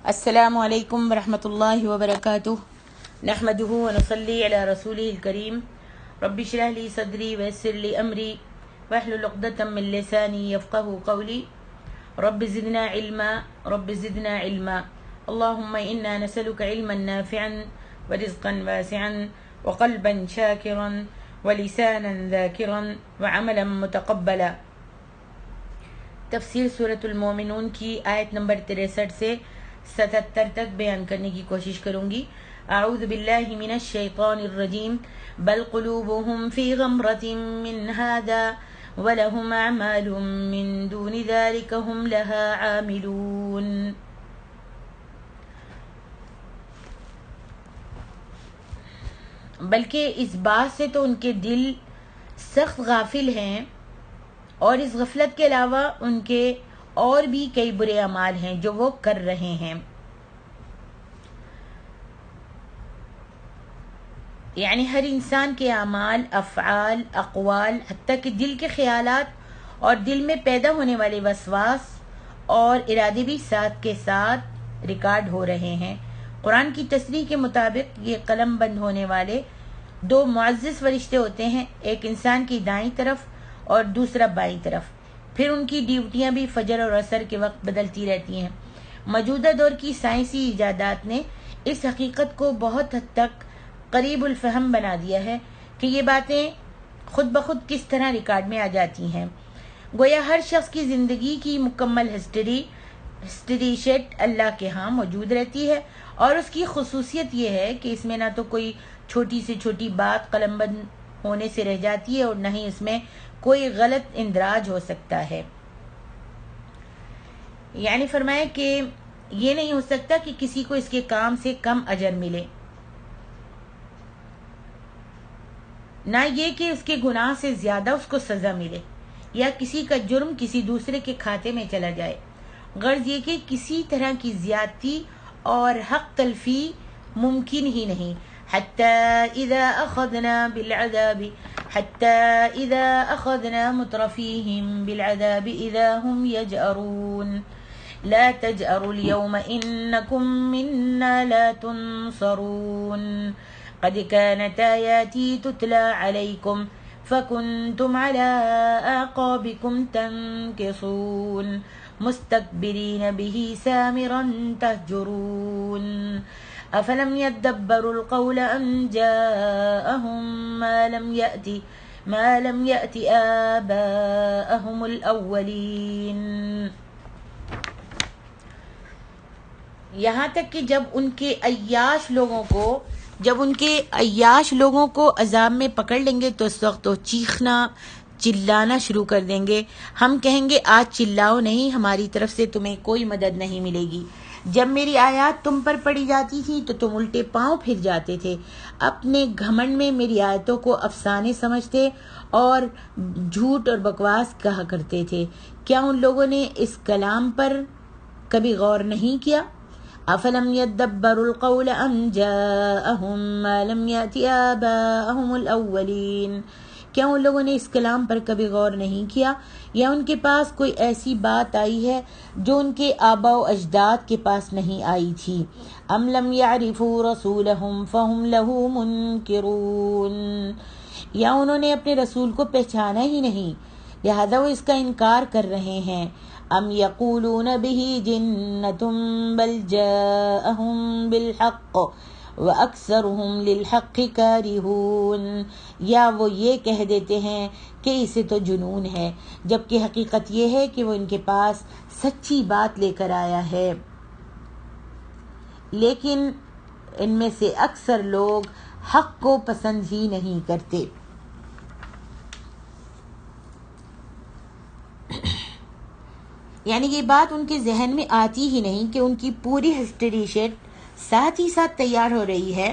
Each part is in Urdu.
السلام علیکم ورحمۃ اللہ وبرکاتہ نحمده ونصلی علی رسوله الکریم رب اشرح لی صدری ویسر لی امری واحلل عقدۃ من لسانی یفقهوا قولی رب زدنا علما اللهم انا نسألك علما نافعا ورزقا واسعا وقلبا شاکرا ولسانا ذاکرا وعملا متقبلا۔ تفسیر سورۃ المومنون کی آیت نمبر 63 سے 77 تک بیان کرنے کی کوشش کروں گی۔ اعوذ باللہ من الشیطان الرجیم بل قلوبهم فی غمرۃ من ھذا ولہم اعمال من دون ذلک هم لها عاملون۔ بلکہ اس بات سے تو ان کے دل سخت غافل ہیں، اور اس غفلت کے علاوہ ان کے اور بھی کئی برے اعمال ہیں جو وہ کر رہے ہیں۔ یعنی ہر انسان کے اعمال، افعال، اقوال، حتیٰ کہ دل کے خیالات اور دل میں پیدا ہونے والے وسواس اور ارادے بھی ساتھ کے ساتھ ریکارڈ ہو رہے ہیں۔ قرآن کی تصریح کے مطابق یہ قلم بند ہونے والے دو معزز فرشتے ہوتے ہیں، ایک انسان کی دائیں طرف اور دوسرا بائیں طرف۔ پھر ان کی ڈیوٹیاں بھی فجر اور عصر کے وقت بدلتی رہتی ہیں۔ موجودہ دور کی سائنسی ایجادات نے اس حقیقت کو بہت حد تک قریب الفہم بنا دیا ہے کہ یہ باتیں خود بخود کس طرح ریکارڈ میں آ جاتی ہیں۔ گویا ہر شخص کی زندگی کی مکمل ہسٹری شیٹ اللہ کے ہاں موجود رہتی ہے، اور اس کی خصوصیت یہ ہے کہ اس میں نہ تو کوئی چھوٹی سے چھوٹی بات قلم بند ہونے سے رہ جاتی ہے، اور نہ ہی اس میں کوئی غلط اندراج ہو سکتا ہے۔ یعنی فرمائے کہ یہ نہیں ہو سکتا کہ کسی کو اس کے کام سے کم اجر ملے، نہ یہ کہ اس کے گناہ سے زیادہ اس کو سزا ملے، یا کسی کا جرم کسی دوسرے کے کھاتے میں چلا جائے۔ غرض یہ کہ کسی طرح کی زیادتی اور حق تلفی ممکن ہی نہیں۔ حتی اذا اخذنا مترفیہم بالعذاب اذا هم یجأرون لا تجأروا اليوم انکم منا لا تنصرون قد كانت آیاتی تتلى علیکم فکنتم على اعقابکم تنکصون مستكبرین به سامرا تهجرون افلم يدبروا القول ام جاءهم ما لم يأت آباءهم الأولين۔ یہاں تک کہ جب ان کے عیاش لوگوں کو عذاب میں پکڑ لیں گے تو اس وقت وہ چلانا شروع کر دیں گے۔ ہم کہیں گے آج چلاؤ نہیں، ہماری طرف سے تمہیں کوئی مدد نہیں ملے گی۔ جب میری آیات تم پر پڑھی جاتی تھی تو تم الٹے پاؤں پھر جاتے تھے، اپنے گھمنڈ میں میری آیتوں کو افسانے سمجھتے اور جھوٹ اور بکواس کہا کرتے تھے۔ کیا ان لوگوں نے اس کلام پر کبھی غور نہیں کیا؟ افلم يدبروا القول ام جاءهم ما لم يأت آباءهم الاولین۔ کیا ان لوگوں نے اس کلام پر کبھی غور نہیں کیا، یا ان کے پاس کوئی ایسی بات آئی ہے جو ان کے آباء و اجداد کے پاس نہیں آئی تھی؟ ام لم يعرفوا رسولهم فهم له منکرون۔ یا انہوں نے اپنے رسول کو پہچانا ہی نہیں، لہذا وہ اس کا انکار کر رہے ہیں۔ ام یقولون به جنۃ بل جاءهم بالحق وَأَكْثَرُهُمْ لِلْحَقِّ كَارِهُونَ۔ یا وہ یہ کہہ دیتے ہیں کہ اسے تو جنون ہے، جبکہ حقیقت یہ ہے کہ وہ ان کے پاس سچی بات لے کر آیا ہے، لیکن ان میں سے اکثر لوگ حق کو پسند ہی نہیں کرتے۔ یعنی یہ بات ان کے ذہن میں آتی ہی نہیں کہ ان کی پوری ہسٹری شیٹ ساتھ ہی ساتھ تیار ہو رہی ہے،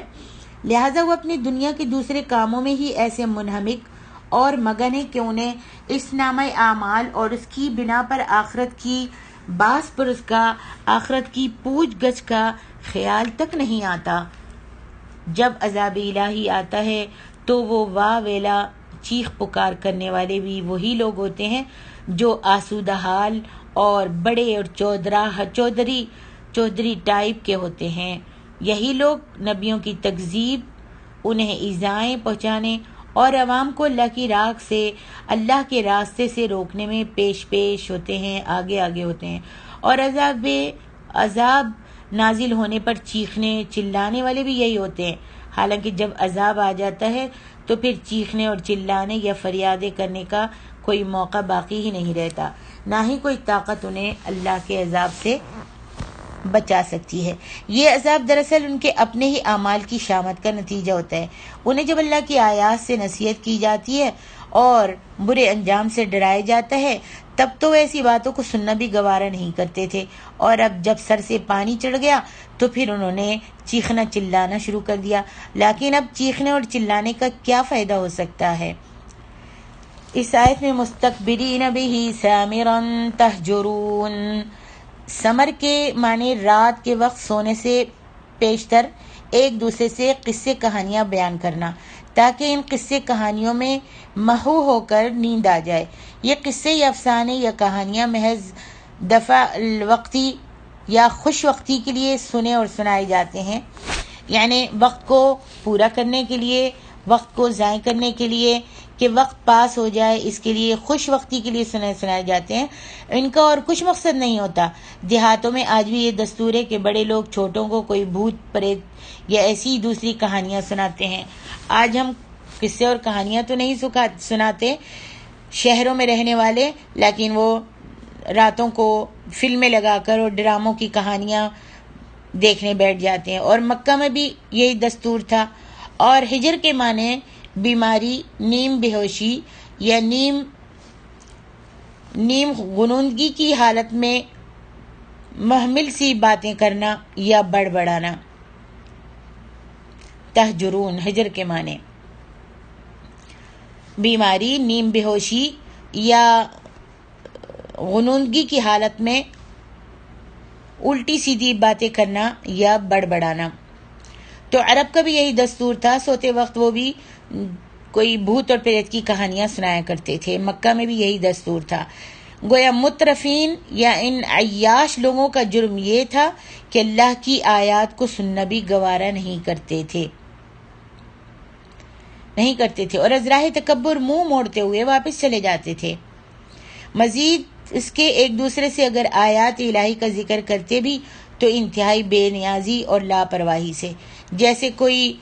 لہٰذا وہ اپنی دنیا کے دوسرے کاموں میں ہی ایسے منہمک اور مگن ہیں کہ انہیں اس نامہ اعمال اور اس کی بنا پر آخرت کی باس پر اس کا آخرت کی پوچھ گچھ کا خیال تک نہیں آتا۔ جب عذاب الہی آتا ہے تو وہ واہ ویلا چیخ پکار کرنے والے بھی وہی لوگ ہوتے ہیں جو آسودہ حال اور بڑے اور چودھری چودھری ٹائپ کے ہوتے ہیں۔ یہی لوگ نبیوں کی تکذیب، انہیں ایذائیں پہنچانے اور عوام کو اللہ کی راہ سے، اللہ کے راستے سے روکنے میں پیش ہوتے ہیں، آگے ہوتے ہیں۔ اور عذاب نازل ہونے پر چیخنے چلانے والے بھی یہی ہوتے ہیں۔ حالانکہ جب عذاب آ جاتا ہے تو پھر چیخنے اور چلانے یا فریادیں کرنے کا کوئی موقع باقی ہی نہیں رہتا، نہ ہی کوئی طاقت انہیں اللہ کے عذاب سے بچا سکتی ہے۔ یہ عذاب دراصل ان کے اپنے ہی اعمال کی شامت کا نتیجہ ہوتا ہے۔ انہیں جب اللہ کی آیات سے نصیحت کی جاتی ہے اور برے انجام سے ڈرایا جاتا ہے تب تو وہ ایسی باتوں کو سننا بھی گوارا نہیں کرتے تھے، اور اب جب سر سے پانی چڑھ گیا تو پھر انہوں نے چیخنا چلانا شروع کر دیا۔ لیکن اب چیخنے اور چلانے کا کیا فائدہ ہو سکتا ہے؟ اس آیت میں مستکبرین بہ سامرا تہجرون، سمر کے معنی رات کے وقت سونے سے پیشتر ایک دوسرے سے قصے کہانیاں بیان کرنا تاکہ ان قصے کہانیوں میں محو ہو کر نیند آ جائے۔ یہ قصے یا افسانے یا کہانیاں محض دفع وقتی یا خوش وقتی کے لیے سنے اور سنائے جاتے ہیں، یعنی وقت کو پورا کرنے کے لیے، وقت کو ضائع کرنے کے لیے کہ وقت پاس ہو جائے، اس کے لیے خوش وقتی کے لیے سنائے جاتے ہیں۔ ان کا اور کچھ مقصد نہیں ہوتا۔ دیہاتوں میں آج بھی یہ دستور ہے کہ بڑے لوگ چھوٹوں کو کوئی بھوت پریت یا ایسی دوسری کہانیاں سناتے ہیں۔ آج ہم قصے اور کہانیاں تو نہیں سناتے شہروں میں رہنے والے، لیکن وہ راتوں کو فلمیں لگا کر اور ڈراموں کی کہانیاں دیکھنے بیٹھ جاتے ہیں۔ اور مکہ میں بھی یہی دستور تھا۔ اور ہجر کے معنی بیماری، نیم بے ہوشی یا نیم غنودگی کی حالت میں محمل سی باتیں کرنا یا بڑبڑانا۔ تہجرون ہجر کے معنی بیماری، نیم بے ہوشی یا غنودگی کی حالت میں الٹی سیدھی باتیں کرنا یا بڑبڑانا۔ تو عرب کا بھی یہی دستور تھا، سوتے وقت وہ بھی کوئی بھوت اور پریت کی کہانیاں سنایا کرتے تھے۔ مکہ میں بھی یہی دستور تھا۔ گویا مترفین یا ان عیاش لوگوں کا جرم یہ تھا کہ اللہ کی آیات کو سننا بھی گوارا نہیں کرتے تھے اور از راہ تکبر منہ موڑتے ہوئے واپس چلے جاتے تھے۔ مزید اس کے ایک دوسرے سے اگر آیات الہی کا ذکر کرتے بھی تو انتہائی بے نیازی اور لاپرواہی سے، جیسے کوئی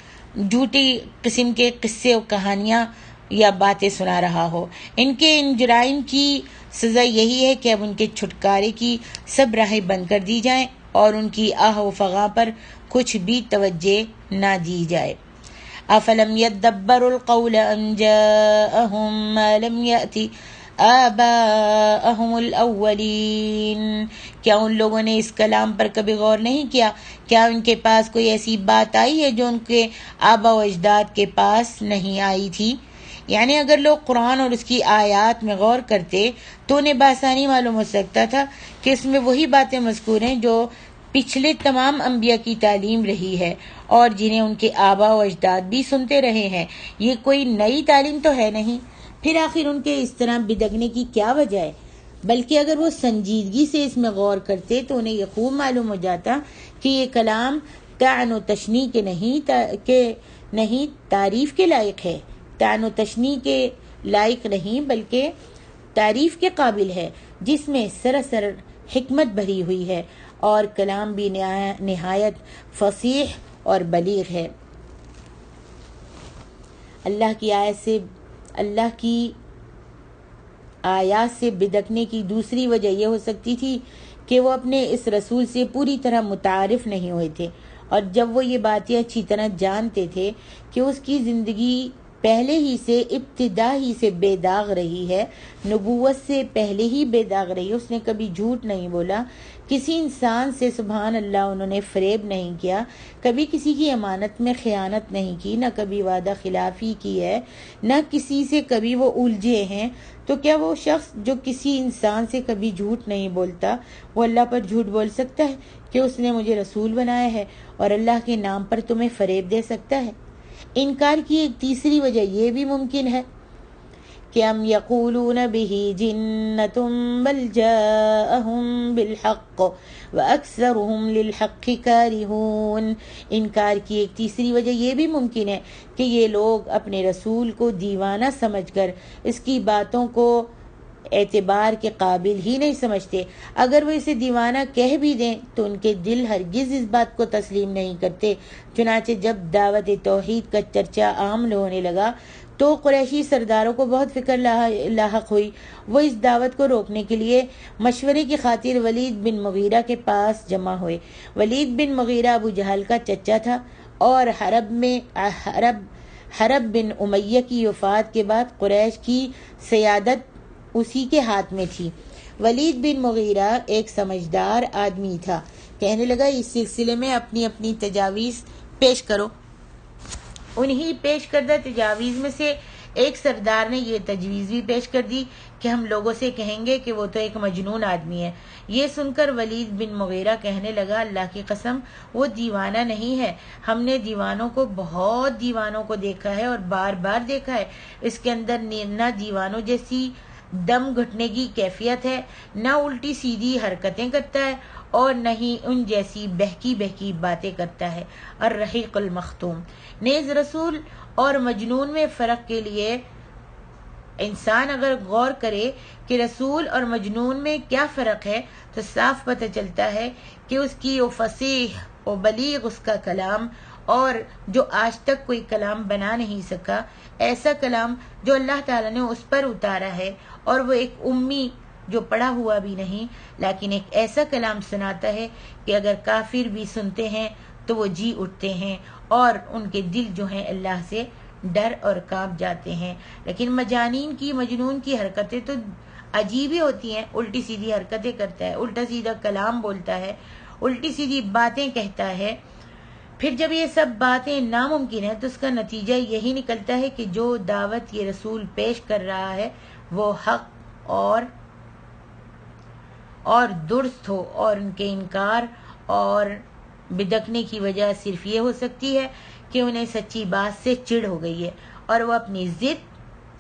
جھوٹی قسم کے قصے و کہانیاں یا باتیں سنا رہا ہو۔ ان جرائم کی سزا یہی ہے کہ اب ان کے چھٹکارے کی سب راہیں بند کر دی جائیں اور ان کی آہ و فغاں پر کچھ بھی توجہ نہ دی جائے۔ افلم یدبروا القول ان جاءہم ما لم یأتی آباءہم الاولین، کیا ان لوگوں نے اس کلام پر کبھی غور نہیں کیا؟ کیا ان کے پاس کوئی ایسی بات آئی ہے جو ان کے آبا و اجداد کے پاس نہیں آئی تھی؟ یعنی اگر لوگ قرآن اور اس کی آیات میں غور کرتے تو انہیں بآسانی معلوم ہو سکتا تھا کہ اس میں وہی باتیں مذکور ہیں جو پچھلے تمام انبیاء کی تعلیم رہی ہے اور جنہیں ان کے آبا و اجداد بھی سنتے رہے ہیں۔ یہ کوئی نئی تعلیم تو ہے نہیں، پھر آخر ان کے اس طرح بدگنے کی کیا وجہ ہے؟ بلکہ اگر وہ سنجیدگی سے اس میں غور کرتے تو انہیں یہ خوب معلوم ہو جاتا کہ یہ کلام طعن و تشنیع کے نہیں تعریف کے لائق ہے، طعن و تشنیع کے لائق نہیں بلکہ تعریف کے قابل ہے، جس میں سراسر حکمت بھری ہوئی ہے اور کلام بھی نہایت فصیح اور بلیغ ہے۔ اللہ کی آیات سے بدکنے کی دوسری وجہ یہ ہو سکتی تھی کہ وہ اپنے اس رسول سے پوری طرح متعارف نہیں ہوئے تھے، اور جب وہ یہ باتیں اچھی طرح جانتے تھے کہ اس کی زندگی پہلے ہی سے ابتدا ہی سے بے داغ رہی ہے، نبوت سے پہلے ہی بے داغ رہی، اس نے کبھی جھوٹ نہیں بولا، کسی انسان سے سبحان اللہ انہوں نے فریب نہیں کیا، کبھی کسی کی امانت میں خیانت نہیں کی، نہ کبھی وعدہ خلافی کی ہے، نہ کسی سے کبھی وہ الجھے ہیں، تو کیا وہ شخص جو کسی انسان سے کبھی جھوٹ نہیں بولتا وہ اللہ پر جھوٹ بول سکتا ہے کہ اس نے مجھے رسول بنایا ہے اور اللہ کے نام پر تمہیں فریب دے سکتا ہے؟ انکار کی ایک تیسری وجہ یہ بھی ممکن ہے کہ ام یقولون بہ جنۃ بل جاءہم بالحق واکثرہم للحق کارہون۔ انکار کی ایک تیسری وجہ یہ بھی ممکن ہے کہ یہ لوگ اپنے رسول کو دیوانہ سمجھ کر اس کی باتوں کو اعتبار کے قابل ہی نہیں سمجھتے۔ اگر وہ اسے دیوانہ کہہ بھی دیں تو ان کے دل ہرگز اس بات کو تسلیم نہیں کرتے۔ چنانچہ جب دعوت توحید کا چرچا عام ہونے لگا تو قریشی سرداروں کو بہت فکر لاحق ہوئی۔ وہ اس دعوت کو روکنے کے لیے مشورے کی خاطر ولید بن مغیرہ کے پاس جمع ہوئے۔ ولید بن مغیرہ ابو جہل کا چچا تھا اور حرب بن امیہ کی وفات کے بعد قریش کی سیادت اسی کے ہاتھ میں تھی۔ ولید بن مغیرہ ایک سمجھدار آدمی تھا۔ کہنے لگا اس سلسلے میں اپنی اپنی تجاویز پیش کرو۔ انہی پیش کردہ تجاویز میں سے ایک سردار نے یہ تجویز بھی پیش کر دی کہ ہم لوگوں سے کہیں گے کہ وہ تو ایک مجنون آدمی ہے۔ یہ سن کر ولید بن مغیرہ کہنے لگا اللہ کی قسم وہ دیوانہ نہیں ہے، ہم نے بہت دیوانوں کو دیکھا ہے اور بار بار دیکھا ہے، اس کے اندر نہ دیوانوں جیسی دم گھٹنے کی کیفیت ہے، نہ الٹی سیدھی حرکتیں کرتا ہے اور نہ ہی ان جیسی بہکی باتیں کرتا ہے۔ الرحیق المختوم۔ نیز رسول اور مجنون میں فرق کے لیے انسان اگر غور کرے کہ رسول اور مجنون میں کیا فرق ہے تو صاف پتہ چلتا ہے کہ اس کی وہ فصیح و بلیغ اس کا کلام اور جو آج تک کوئی کلام بنا نہیں سکا، ایسا کلام جو اللہ تعالیٰ نے اس پر اتارا ہے، اور وہ ایک امی جو پڑھا ہوا بھی نہیں لیکن ایک ایسا کلام سناتا ہے کہ اگر کافر بھی سنتے ہیں تو وہ جی اٹھتے ہیں اور ان کے دل جو ہیں اللہ سے ڈر اور کانپ جاتے ہیں۔ لیکن مجنون کی حرکتیں تو عجیب ہی ہوتی ہیں، الٹی سیدھی حرکتیں کرتا ہے، الٹا سیدھا کلام بولتا ہے، الٹی سیدھی باتیں کہتا ہے۔ پھر جب یہ سب باتیں ناممکن ہیں تو اس کا نتیجہ یہی نکلتا ہے کہ جو دعوت یہ رسول پیش کر رہا ہے وہ حق اور درست ہو، اور ان کے انکار اور بدکنے کی وجہ صرف یہ ہو سکتی ہے کہ انہیں سچی بات سے چڑ ہو گئی ہے اور وہ اپنی ضد،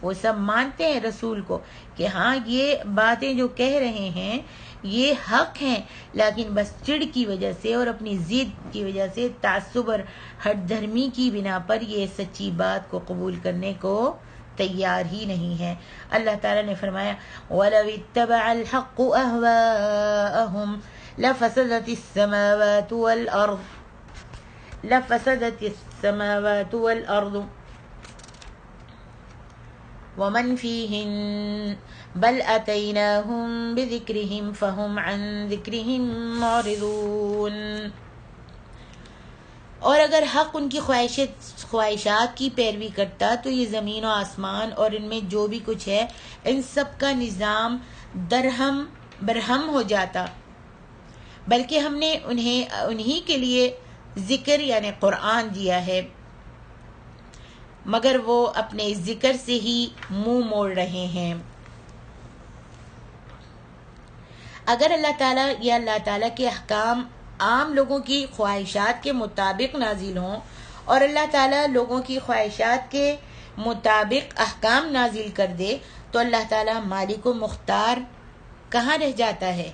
وہ سب مانتے ہیں رسول کو کہ ہاں یہ باتیں جو کہہ رہے ہیں یہ حق ہیں، لیکن بس چڑ کی وجہ سے اور اپنی ضد کی وجہ سے، تعصب اور ہٹ دھرمی کی بنا پر یہ سچی بات کو قبول کرنے کو تیار ہی نہیں ہے۔ اللہ تعالیٰ نے فرمایا وَلَوِ اتَّبَعَ الْحَقُّ أَهْوَاءَهُمْ لَفَسَدَتِ السَّمَاوَاتُ وَالْأَرْضُ وَمَنْ فِيهِنَّ بَلْ أَتَيْنَاهُمْ بِذِكْرِهِمْ فَهُمْ عَنْ ذِكْرِهِمْ مُعْرِضُونَ۔ اور اگر حق ان کی خواہشات کی پیروی کرتا تو یہ زمین و آسمان اور ان میں جو بھی کچھ ہے ان سب کا نظام برہم ہو جاتا، بلکہ ہم نے انہی کے لیے ذکر یعنی قرآن دیا ہے، مگر وہ اپنے ذکر سے ہی منہ موڑ رہے ہیں۔ اگر اللہ تعالیٰ کے احکام عام لوگوں کی خواہشات کے مطابق نازل ہوں اور اللہ تعالیٰ لوگوں کی خواہشات کے مطابق احکام نازل کر دے تو اللہ تعالیٰ مالک و مختار کہاں رہ جاتا ہے؟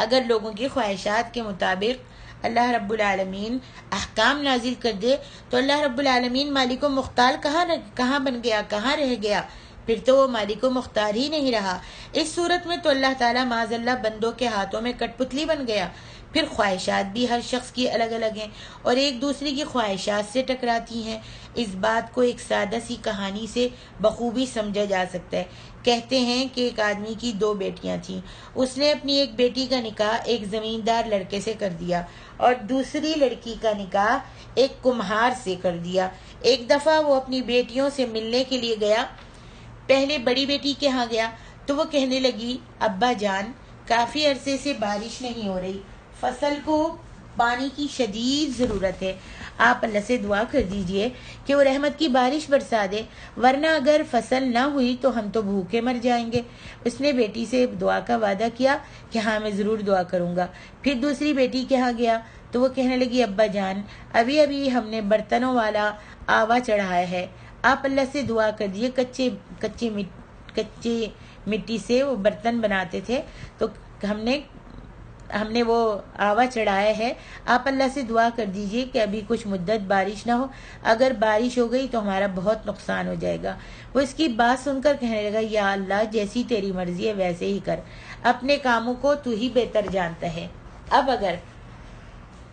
اگر لوگوں کی خواہشات کے مطابق اللہ رب العالمین احکام نازل کر دے تو اللہ رب العالمین مالک و مختار کہاں بن گیا، کہاں رہ گیا؟ پھر تو وہ مالک و مختار ہی نہیں رہا۔ اس صورت میں تو اللہ تعالیٰ معاذ اللہ بندوں کے ہاتھوں میں کٹ پتلی بن گیا۔ پھر خواہشات بھی ہر شخص کی الگ الگ ہیں اور ایک دوسرے کی خواہشات سے ٹکراتی ہیں۔ اس بات کو ایک سادہ سی کہانی سے بخوبی سمجھا جا سکتا ہے۔ کہتے ہیں کہ ایک آدمی کی 2 بیٹیاں تھیں۔ اس نے اپنی ایک بیٹی کا نکاح ایک زمیندار لڑکے سے کر دیا اور دوسری لڑکی کا نکاح ایک کمہار سے کر دیا۔ ایک دفعہ وہ اپنی بیٹیوں سے ملنے کے لیے گیا۔ پہلے بڑی بیٹی کے ہاں گیا تو وہ کہنے لگی ابا جان کافی عرصے سے بارش نہیں ہو رہی، فصل کو پانی کی شدید ضرورت ہے، آپ اللہ سے دعا کر دیجئے کہ وہ رحمت کی بارش برسا دے، ورنہ اگر فصل نہ ہوئی تو ہم تو بھوکے مر جائیں گے۔ اس نے بیٹی سے دعا کا وعدہ کیا کہ ہاں میں ضرور دعا کروں گا۔ پھر دوسری بیٹی کے ہاں گیا تو وہ کہنے لگی ابا جان ابھی ہم نے برتنوں والا آوا چڑھایا ہے، آپ اللہ سے دعا کر دیجیے. کچے مٹی سے وہ برتن بناتے تھے تو ہم نے وہ آوا چڑھایا ہے. آپ اللہ سے دعا کر دیجئے کہ ابھی کچھ مدت بارش نہ ہو. اگر بارش ہو گئی تو ہمارا بہت نقصان ہو جائے گا. وہ اس کی بات سن کر کہنے لگا یا اللہ جیسی تیری مرضی ہے ویسے ہی کر. اپنے کاموں کو تو ہی بہتر جانتا ہے. اب اگر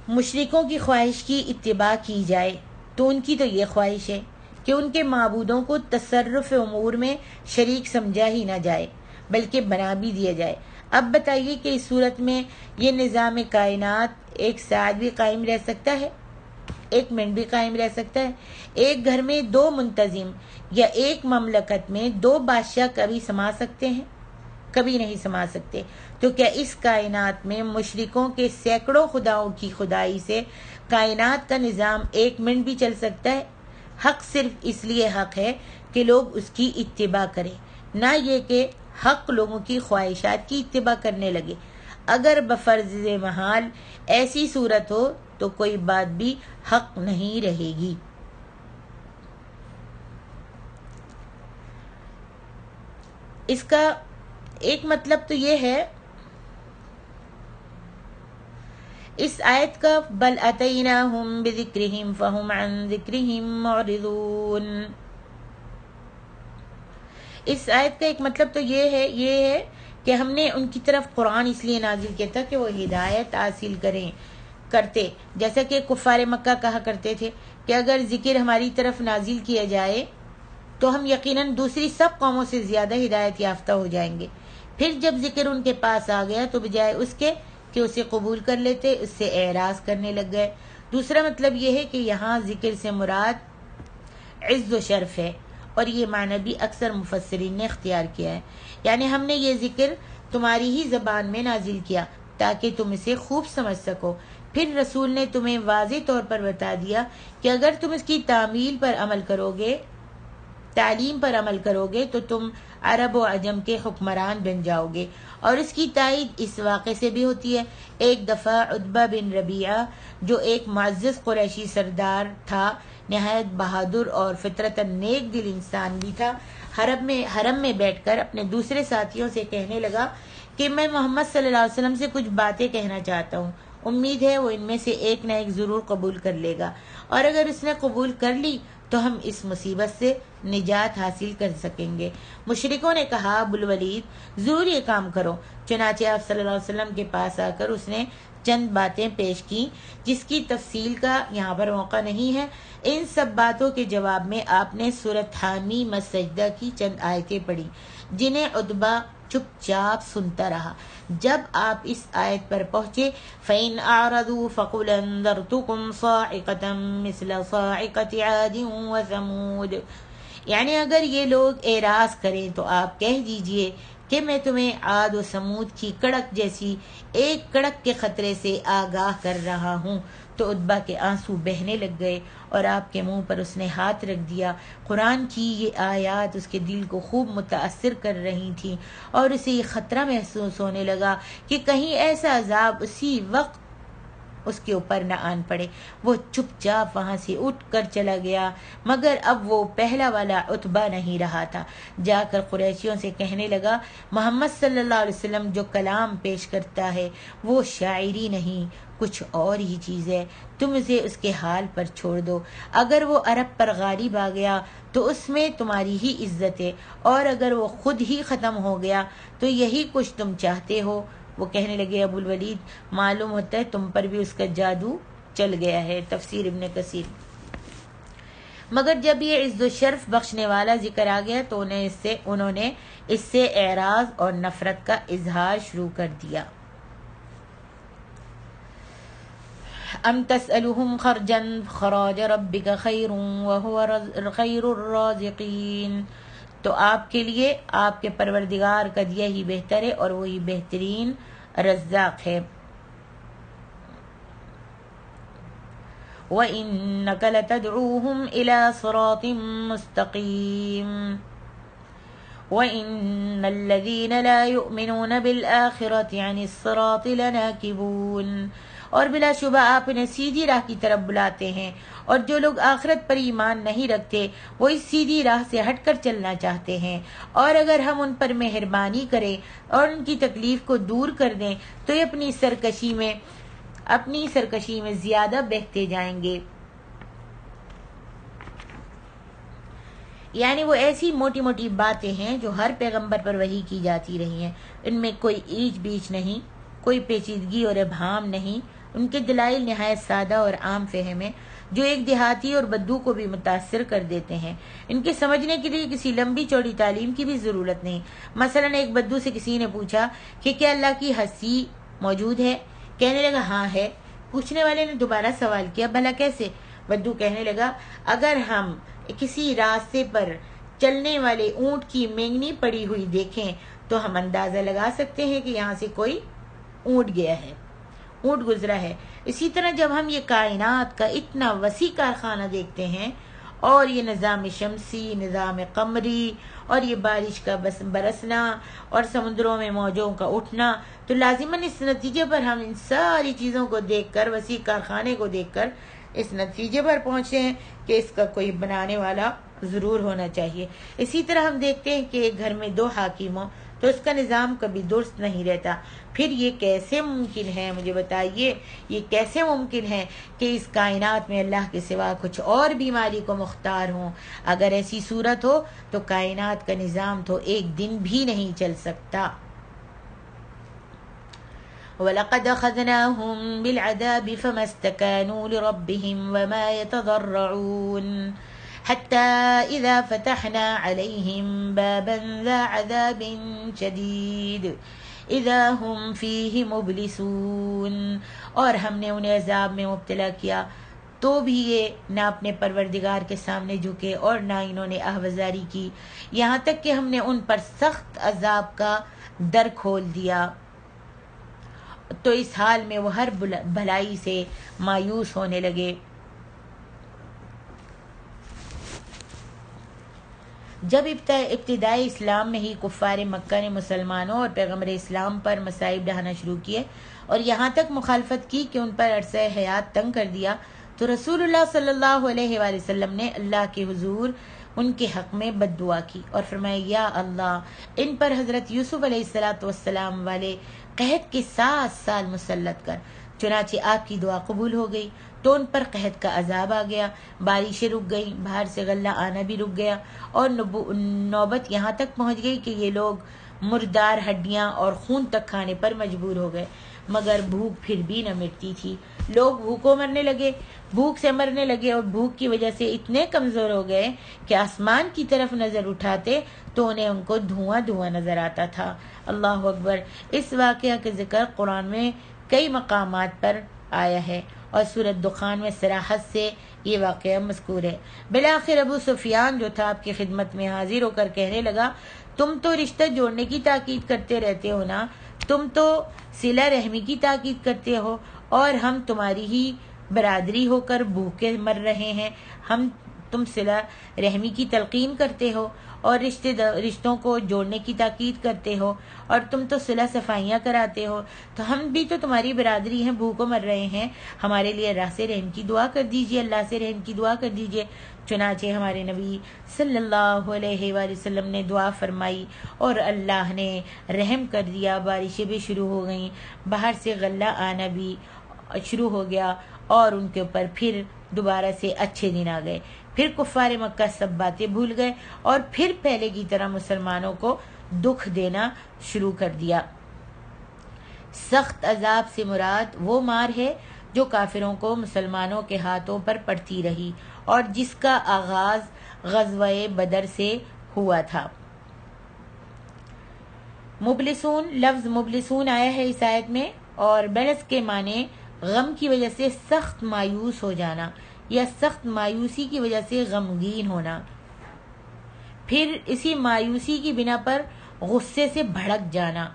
مشرکوں کی خواہش کی اتباع کی جائے تو ان کی تو یہ خواہش ہے کہ ان کے معبودوں کو تصرف امور میں شریک سمجھا ہی نہ جائے بلکہ بنا بھی دیا جائے. اب بتائیے کہ اس صورت میں یہ نظام کائنات ایک ساتھ بھی قائم رہ سکتا ہے؟ ایک منٹ بھی قائم رہ سکتا ہے؟ ایک گھر میں 2 منتظم یا ایک مملکت میں 2 بادشاہ کبھی سما سکتے ہیں؟ کبھی نہیں سما سکتے. تو کیا اس کائنات میں مشرکوں کے سینکڑوں خداؤں کی خدائی سے کائنات کا نظام ایک منٹ بھی چل سکتا ہے؟ حق صرف اس لیے حق ہے کہ لوگ اس کی اتباع کریں، نہ یہ کہ حق لوگوں کی خواہشات کی اتباع کرنے لگے. اگر بفرض محال ایسی صورت ہو تو کوئی بات بھی حق نہیں رہے گی. اس کا ایک مطلب تو یہ ہے اس آیت کا بل اتیناہم بذکرہم فہم عن ذکرہم معرضون. اس آیت کا ایک مطلب تو یہ ہے کہ ہم نے ان کی طرف قرآن اس لیے نازل کیا تھا کہ وہ ہدایت حاصل کرتے. جیسا کہ کفار مکہ کہا کرتے تھے کہ اگر ذکر ہماری طرف نازل کیا جائے تو ہم یقیناً دوسری سب قوموں سے زیادہ ہدایت یافتہ ہو جائیں گے. پھر جب ذکر ان کے پاس آ گیا تو بجائے اس کے کہ اسے قبول کر لیتے اس سے اعراض کرنے لگ گئے. دوسرا مطلب یہ ہے کہ یہاں ذکر سے مراد عز و شرف ہے اور یہ معنی بھی اکثر مفسرین نے اختیار کیا ہے. یعنی ہم نے یہ ذکر تمہاری ہی زبان میں نازل کیا تاکہ تم اسے خوب سمجھ سکو. پھر رسول نے تمہیں واضح طور پر بتا دیا کہ اگر تم اس کی تعلیم پر عمل کرو گے تو تم عرب و عجم کے حکمران بن جاؤ گے. اور اس کی تائید اس واقعے سے بھی ہوتی ہے. ایک دفعہ عتبہ بن ربیعہ جو ایک معزز قریشی سردار تھا، نہایت بہادر اور فطرتاً نیک دل انسان بھی تھا، حرم میں بیٹھ کر اپنے دوسرے ساتھیوں سے کہنے لگا کہ میں محمد صلی اللہ علیہ وسلم سے کچھ باتیں کہنا چاہتا ہوں. امید ہے وہ ان میں سے ایک نہ ایک ضرور قبول کر لے گا، اور اگر اس نے قبول کر لی تو ہم اس مصیبت سے نجات حاصل کر سکیں گے. مشرکوں نے کہا ابو الولید ضرور یہ کام کرو. چنانچہ آپ صلی اللہ علیہ وسلم کے پاس آ کر اس نے چند باتیں پیش کی جس کی تفصیل کا یہاں پر موقع نہیں ہے. ان سب باتوں کے جواب میں آپ نے سورۃ حامیم السجدہ کی چند آیتیں پڑھی جنہیں عتبہ چپ چاپ سنتا رہا. جب آپ اس آیت پر پہنچے فَإِنْ أَعْرَضُوا فَقُلْ أَنذَرْتُكُمْ صَاعِقَةً مِثْلَ صَاعِقَةِ عَادٍ وَثَمُودَ، یعنی اگر یہ لوگ اعراض کریں تو آپ کہہ دیجئے کہ میں تمہیں عاد و سمود کی کڑک جیسی ایک کڑک کے خطرے سے آگاہ کر رہا ہوں. تو عتبہ کے آنسو بہنے لگ گئے اور آپ کے منہ پر اس نے ہاتھ رکھ دیا. قرآن کی یہ آیات اس کے دل کو خوب متاثر کر رہی تھیں اور اسے یہ خطرہ محسوس ہونے لگا کہ کہیں ایسا عذاب اسی وقت اس کے اوپر نہ آن پڑے. وہ چپ چاپ وہاں سے اٹھ کر چلا گیا، مگر اب وہ پہلا والا عتبہ نہیں رہا تھا. جا کر قریشیوں سے کہنے لگا محمد صلی اللہ علیہ وسلم جو کلام پیش کرتا ہے وہ شاعری نہیں کچھ اور ہی چیز ہے. تم اسے اس کے حال پر چھوڑ دو. اگر وہ عرب پر غالب آ گیا تو اس میں تمہاری ہی عزت ہے، اور اگر وہ خود ہی ختم ہو گیا تو یہی کچھ تم چاہتے ہو. وہ کہنے لگے ابو الولید معلوم ہوتا ہے تم پر بھی اس کا جادو چل گیا ہے. تفسیر ابن کثیر. مگر جب یہ عز و شرف بخشنے والا ذکر آ گیا تو انہوں نے اس سے اعراض اور نفرت کا اظہار شروع کر دیا. ام تسألهم خرجا خراج ربک خیر وهو خیر الرازقین، تو آپ کے لیے آپ کے پروردگار کا دیا ہی بہتر ہے اور وہی بہترین رزاق ہے. وَإِنَّكَ لَتَدْعُوهُمْ إِلَى صِرَاطٍ مُسْتَقِيمٍ وَإِنَّ الَّذِينَ لَا يُؤْمِنُونَ بِالْآخِرَةِ عَنِ الصِّرَاطِ لَنَاكِبُونَ، اور بلا شبہ آپ انہیں سیدھی راہ کی طرف بلاتے ہیں اور جو لوگ آخرت پر ایمان نہیں رکھتے وہ اس سیدھی راہ سے ہٹ کر چلنا چاہتے ہیں، اور اگر ہم ان پر مہربانی کریں اور ان کی تکلیف کو دور کر دیں تو یہ اپنی سرکشی میں زیادہ بہتے جائیں گے۔ یعنی وہ ایسی موٹی موٹی باتیں ہیں جو ہر پیغمبر پر وحی کی جاتی رہی ہیں، ان میں کوئی ایچ بیچ نہیں، کوئی پیچیدگی اور ابہام نہیں، ان کے دلائل نہایت سادہ اور عام فہم ہیں جو ایک دیہاتی اور بدو کو بھی متاثر کر دیتے ہیں۔ ان کے سمجھنے کے لیے کسی لمبی چوڑی تعلیم کی بھی ضرورت نہیں۔ مثلا ایک بدو سے کسی نے پوچھا کہ کیا اللہ کی ہستی موجود ہے؟ کہنے لگا ہاں ہے۔ پوچھنے والے نے دوبارہ سوال کیا بھلا کیسے؟ بدو کہنے لگا اگر ہم کسی راستے پر چلنے والے اونٹ کی مینگنی پڑی ہوئی دیکھیں تو ہم اندازہ لگا سکتے ہیں کہ یہاں سے کوئی اونٹ گزرا ہے۔ اسی طرح جب ہم یہ کائنات کا اتنا وسیع کارخانہ دیکھتے ہیں اور یہ نظام شمسی، نظام قمری اور یہ بارش کا برسنا اور سمندروں میں موجوں کا اٹھنا، تو لازماً اس نتیجے پر ہم ان ساری چیزوں کو دیکھ کر، وسیع کارخانے کو دیکھ کر اس نتیجے پر پہنچتے ہیں کہ اس کا کوئی بنانے والا ضرور ہونا چاہیے۔ اسی طرح ہم دیکھتے ہیں کہ ایک گھر میں دو حاکم ہوں تو اس کا نظام کبھی درست نہیں رہتا۔ پھر یہ کیسے ممکن ہے، مجھے بتائیے، یہ کیسے ممکن ہے کہ اس کائنات میں اللہ کے سوا کچھ اور بھی مالک و مختار ہوں؟ اگر ایسی صورت ہو تو کائنات کا نظام تو ایک دن بھی نہیں چل سکتا۔ وَلَقَدْ أَخَذْنَاهُمْ بِالْعَذَابِ فَمَا اسْتَكَانُوا لِرَبِّهِمْ وَمَا يَتَضَرَّعُونَ حَتَّى إِذَا فَتَحْنَا عَلَيْهِمْ بَابًا ذَا عَذَابٍ شَدِيدٍ إِذَا هُمْ فِيهِ مُبْلِسُونَ، اور ہم نے انہیں عذاب میں مبتلا کیا تو بھی یہ نہ اپنے پروردگار کے سامنے جھکے اور نہ انہوں نے آہوازاری کی، یہاں تک کہ ہم نے ان پر سخت عذاب کا در کھول دیا، تو اس حال میں وہ ہر بھلائی سے مایوس ہونے لگے۔ جب ابتدائی اسلام میں ہی کفار مکہ نے مسلمانوں اور پیغمبر اسلام پر مصائب ڈھانا شروع کیے اور یہاں تک مخالفت کی کہ ان پر عرصہ حیات تنگ کر دیا، تو رسول اللہ صلی اللہ علیہ وآلہ وسلم نے اللہ کے حضور ان کے حق میں بد دعا کی اور فرمایا یا اللہ ان پر حضرت یوسف علیہ السلام والے قحط کے 7 سال مسلط کر۔ چنانچہ آپ کی دعا قبول ہو گئی تو ان پر قحط کا عذاب آ گیا، بارشیں رک گئیں، باہر سے غلہ آنا بھی رک گیا، اور نوبت یہاں تک پہنچ گئی کہ یہ لوگ مردار ہڈیاں اور خون تک کھانے پر مجبور ہو گئے، مگر بھوک پھر بھی نہ مٹتی تھی۔ لوگ بھوک سے مرنے لگے اور بھوک کی وجہ سے اتنے کمزور ہو گئے کہ آسمان کی طرف نظر اٹھاتے تو انہیں ان کو دھواں نظر آتا تھا۔ اللہ اکبر۔ اس واقعہ کے ذکر قرآن میں کئی مقامات پر آیا ہے اور سورۃ دخان میں صراحت سے یہ واقعہ مذکور ہے۔ بالآخر ابو سفیان جو تھا آپ کی خدمت میں حاضر ہو کر کہنے لگا تم تو رشتہ جوڑنے کی تاکید کرتے رہتے ہو نا، تم تو صلہ رحمی کی تاکید کرتے ہو، اور ہم تمہاری ہی برادری ہو کر بھوکے مر رہے ہیں، تم صلہ رحمی کی تلقین کرتے ہو اور رشتوں کو جوڑنے کی تاکید کرتے ہو، اور تم تو صلہ صفائیاں کراتے ہو، تو ہم بھی تو تمہاری برادری ہیں، بھوکوں مر رہے ہیں، ہمارے لیے اللہ سے رحم کی دعا کر دیجئے، اللہ سے رحم کی دعا کر دیجئے۔ چنانچہ ہمارے نبی صلی اللہ علیہ وآلہ وسلم نے دعا فرمائی اور اللہ نے رحم کر دیا، بارشیں بھی شروع ہو گئیں، باہر سے غلہ آنا بھی شروع ہو گیا، اور ان کے اوپر پھر دوبارہ سے اچھے دن آ گئے۔ پھر کفار مکہ سب باتیں بھول گئے اور پھر پہلے کی طرح مسلمانوں کو دکھ دینا شروع کر دیا۔ سخت عذاب سے مراد وہ مار ہے جو کافروں کو مسلمانوں کے ہاتھوں پر پڑتی رہی اور جس کا آغاز غزوہ بدر سے ہوا تھا۔ مبلسون، لفظ مبلسون آیا ہے اس آیت میں، اور بلس کے معنی غم کی وجہ سے سخت مایوس ہو جانا یا سخت مایوسی کی وجہ سے غمگین ہونا، پھر اسی مایوسی کی بنا پر غصے سے بھڑک جانا۔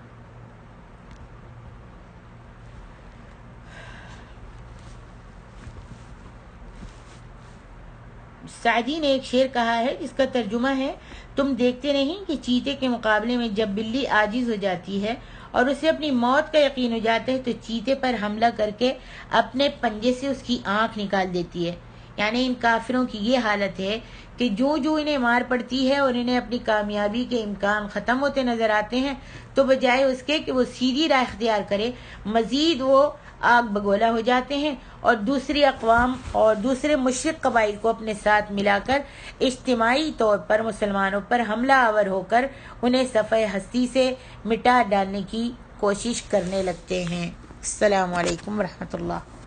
سعدی نے ایک شعر کہا ہے جس کا ترجمہ ہے تم دیکھتے نہیں کہ چیتے کے مقابلے میں جب بلی عاجز ہو جاتی ہے اور اسے اپنی موت کا یقین ہو جاتا ہے تو چیتے پر حملہ کر کے اپنے پنجے سے اس کی آنکھ نکال دیتی ہے۔ یعنی ان کافروں کی یہ حالت ہے کہ جو انہیں مار پڑتی ہے اور انہیں اپنی کامیابی کے امکان ختم ہوتے نظر آتے ہیں، تو بجائے اس کے کہ وہ سیدھی راہ اختیار کرے، مزید وہ آگ بگولا ہو جاتے ہیں اور دوسری اقوام اور دوسرے مشرک قبائل کو اپنے ساتھ ملا کر اجتماعی طور پر مسلمانوں پر حملہ آور ہو کر انہیں صفحہ ہستی سے مٹا ڈالنے کی کوشش کرنے لگتے ہیں۔ السلام علیکم ورحمۃ اللہ۔